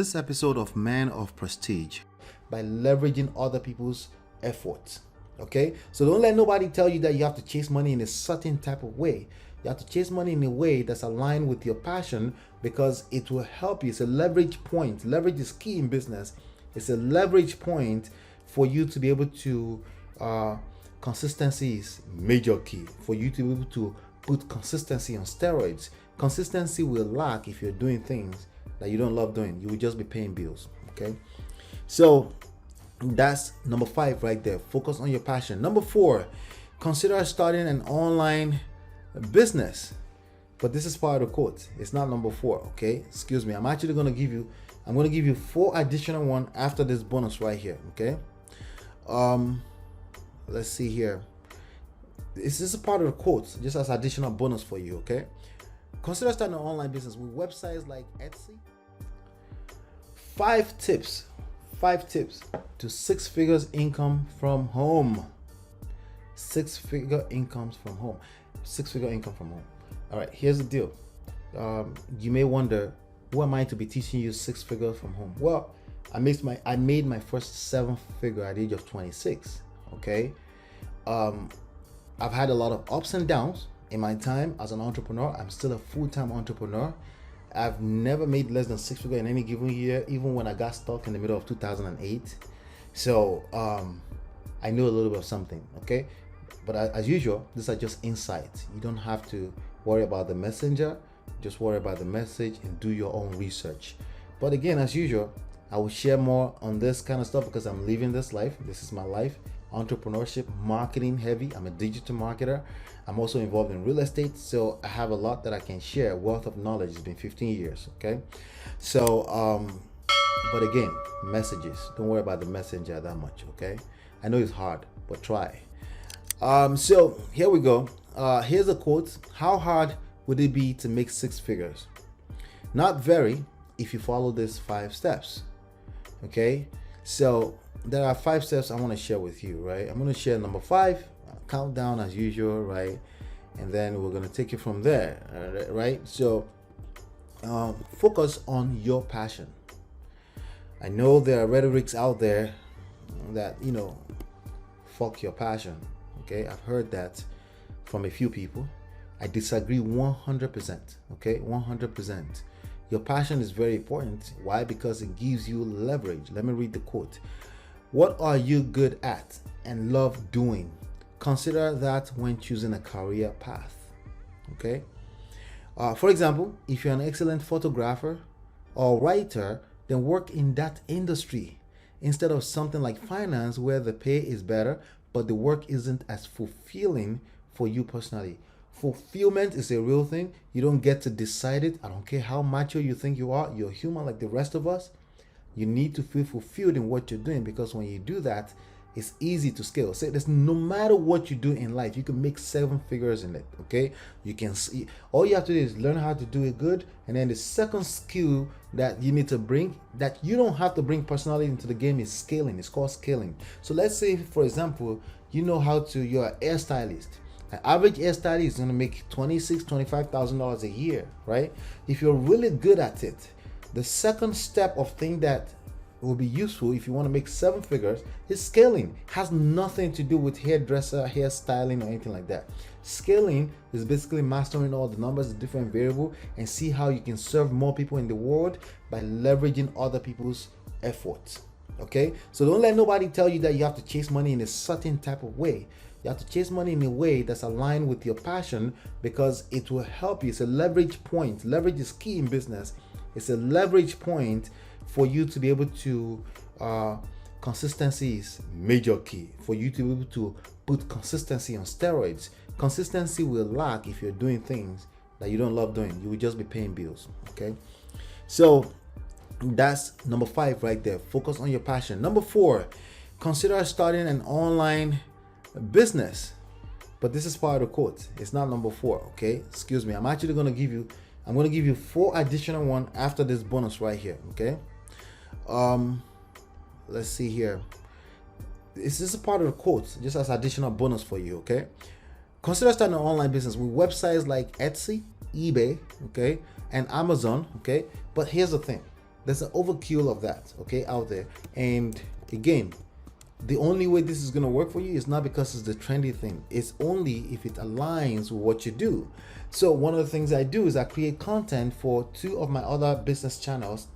This episode of Man of Prestige by leveraging other people's efforts. Okay, so don't let nobody tell you that you have to chase money in a certain type of way. You have to chase money in a way that's aligned with your passion because it will help you. It's a leverage point. Leverage is key in business. It's a leverage point for you to be able to consistency is major key for you to be able to put consistency on steroids. Consistency will lack if you're doing things that you don't love doing. You will just be paying bills. Okay, so that's number 5 right there. Focus on your passion. Number 4, consider starting an online business. But this is part of the quote. It's not number 4. Okay, excuse me. I'm going to give you 4 additional one after this bonus right here. Okay, let's see here. This is a part of the quote, just as additional bonus for you. Okay, consider starting an online business with websites like Etsy. 5 tips to 6 figures income from home. 6-figure incomes from home. 6-figure income from home. All right, here's the deal. You may wonder, who am I to be teaching you 6 figures from home? Well, I made my first 7-figure at the age of 26. Okay, I've had a lot of ups and downs in my time as an entrepreneur. I'm still a full-time entrepreneur. I've never made less than 6 figures in any given year, even when I got stuck in the middle of 2008. So I know a little bit of something. Okay, but as usual, these are just insights. You don't have to worry about the messenger. Just worry about the message and do your own research. But again, as usual, I will share more on this kind of stuff because I'm living this life. This is my life. Entrepreneurship, marketing heavy. I'm a digital marketer. I'm also involved in real estate, so I have a lot that I can share. Wealth of knowledge. It's been 15 years. Okay, so but again, messages. Don't worry about the messenger that much. Okay, I know it's hard, but try. So here we go. Here's a quote. How hard would it be to make 6 figures? Not very if you follow these 5 steps. Okay, so there are 5 steps I want to share with you, right? I'm going to share number 5, countdown as usual, right? And then we're going to take it from there, right? So focus on your passion. I know there are rhetorics out there that, fuck your passion. Okay, I've heard that from a few people. I disagree 100%. Okay, 100%. Your passion is very important. Why? Because it gives you leverage. Let me read the quote. What are you good at and love doing? Consider that when choosing a career path. Okay. For example, if you're an excellent photographer or writer, then work in that industry instead of something like finance where the pay is better, but the work isn't as fulfilling for you personally. Fulfillment is a real thing. You don't get to decide it. I don't care how macho you think you are. You're human like the rest of us. You need to feel fulfilled in what you're doing, because when you do that, it's easy to scale. So there's no matter what you do in life, you can make 7 figures in it. Okay, you can see. All you have to do is learn how to do it good, and then the second skill that you need to bring, that you don't have to bring personality into the game, is scaling. It's called scaling. So let's say, for example, you're an hairstylist. An average hairstylist is going to make $25,000 a year, right? If you're really good at it, the second step of thing that will be useful if you want to make 7 figures is scaling. Has nothing to do with hairdresser, hairstyling, or anything like that. Scaling is basically mastering all the numbers, the different variables, and see how you can serve more people in the world by leveraging other people's efforts. Okay, so don't let nobody tell you that you have to chase money in a certain type of way. You have to chase money in a way that's aligned with your passion because it will help you. It's a leverage point. Leverage is key in business. It's a leverage point for you to be able to consistency is major key for you to be able to put consistency on steroids. Consistency will lack if you're doing things that you don't love doing. You will just be paying bills. Okay, so that's number 5 right there. Focus on your passion. Number 4, consider starting an online business. But this is part of the quote. It's not number 4. Okay, excuse me. I'm going to give you 4 additional one after this bonus right here. Okay, let's see here. This is a part of the quote, just as additional bonus for you. Okay, consider starting an online business with websites like Etsy, eBay, okay, and Amazon. Okay, but here's the thing. There's an overkill of that, okay, out there. And again, the only way this is going to work for you is not because it's the trendy thing. It's only if it aligns with what you do. So one of the things I do is I create content for 2 of my other business channels,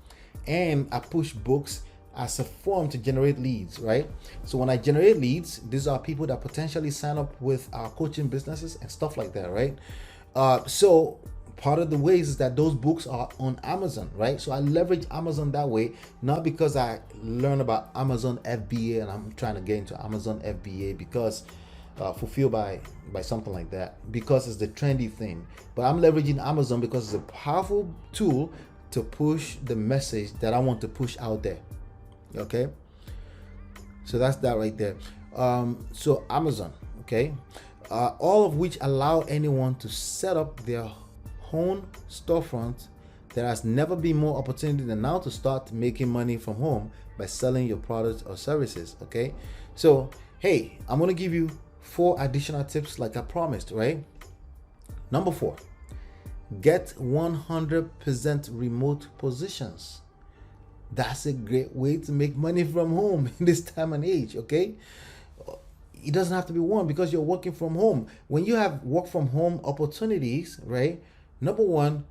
and I push books as a form to generate leads, right? So when I generate leads, these are people that potentially sign up with our coaching businesses and stuff like that, right? So part of the ways is that those books are on Amazon, right? So I leverage Amazon that way, not because I learn about Amazon FBA and I'm trying to get into Amazon FBA because fulfilled by something like that, because it's the trendy thing. But I'm leveraging Amazon because it's a powerful tool to push the message that I want to push out there. Okay, so that's that right there. So Amazon, okay, all of which allow anyone to set up their own storefront. There has never been more opportunity than now to start making money from home by selling your products or services. Okay, so hey, I'm gonna give you 4 additional tips like I promised, right? Number 4, get 100% remote positions. That's a great way to make money from home in this time and age, okay? It doesn't have to be one because you're working from home. When you have work from home opportunities, right? Number 1,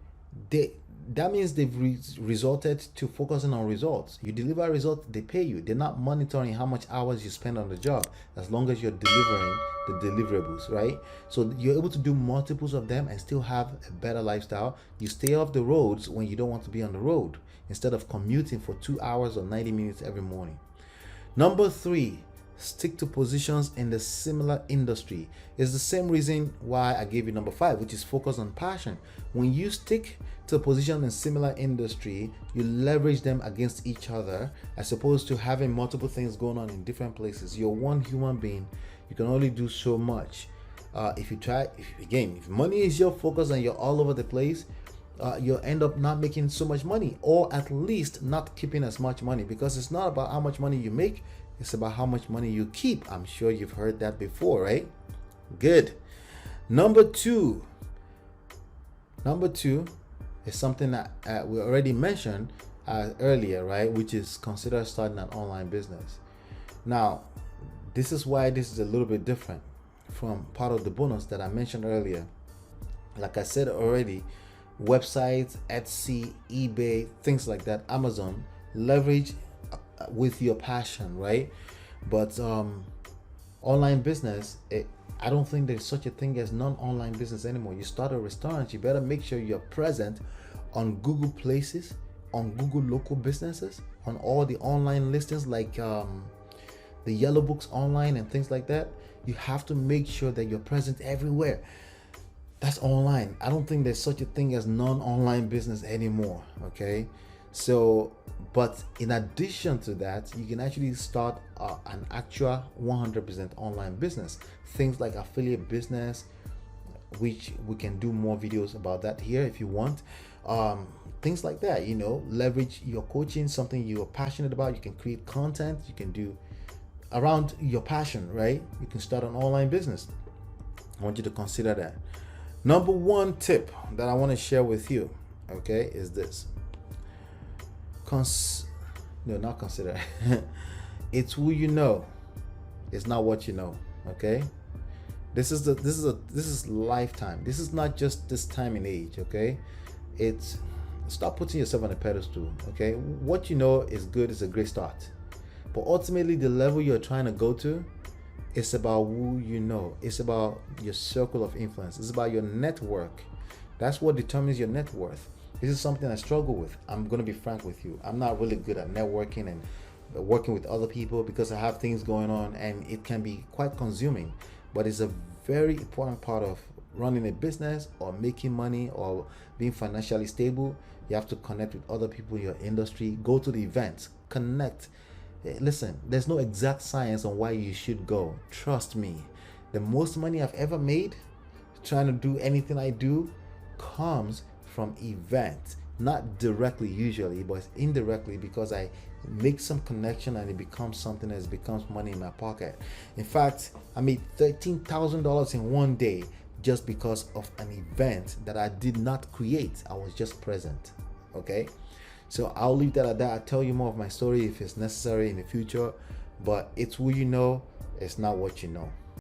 that means they've resulted to focusing on results. You deliver a result, they pay you. They're not monitoring how much hours you spend on the job, as long as you're delivering the deliverables, right? So you're able to do multiples of them and still have a better lifestyle. You stay off the roads when you don't want to be on the road, instead of commuting for 2 hours or 90 minutes every morning. Number 3, stick to positions in the similar industry. It's the same reason why I gave you number 5, which is focus on passion. When you stick to a position in similar industry, you leverage them against each other, as opposed to having multiple things going on in different places. You're one human being. You can only do so much. If money is your focus and you're all over the place, you'll end up not making so much money, or at least not keeping as much money, because it's not about how much money you make, it's about how much money you keep. I'm sure you've heard that before, right? Good. Number two is something that we already mentioned earlier, right? Which is consider starting an online business. Now, this is why this is a little bit different from part of the bonus that I mentioned earlier. Like I said already, websites, Etsy, eBay, things like that, Amazon, leverage with your passion, right? But online business, I don't think there's such a thing as non-online business anymore. You start a restaurant, you better make sure you're present on Google Places, on Google Local Businesses, on all the online listings like the Yellow Books online and things like that. You have to make sure that you're present everywhere. That's online. I don't think there's such a thing as non-online business anymore, okay? So, but in addition to that, you can actually start an actual 100% online business. Things like affiliate business, which we can do more videos about that here if you want. Things like that, leverage your coaching, something you're passionate about. You can create content, you can do around your passion, right? You can start an online business. I want you to consider that. Number 1 tip that I want to share with you, okay, is this. Not consider. It's who you know. It's not what you know. Okay. This is lifetime. This is not just this time and age. Okay. It's stop putting yourself on a pedestal. Okay. What you know is good. It's a great start. But ultimately, the level you're trying to go to, it's about who you know. It's about your circle of influence. It's about your network. That's what determines your net worth. This is something I struggle with. I'm going to be frank with you. I'm not really good at networking and working with other people because I have things going on and it can be quite consuming. But it's a very important part of running a business or making money or being financially stable. You have to connect with other people in your industry. Go to the events. Connect. Listen, there's no exact science on why you should go. Trust me. The most money I've ever made trying to do anything I do comes from events, not directly usually, but indirectly, because I make some connection and it becomes something that becomes money in my pocket. In fact, I made $13,000 in one day just because of an event that I did not create. I was just present. Okay, So I'll leave that at that. I'll tell you more of my story if it's necessary in the future, but it's who you know, it's not what you know.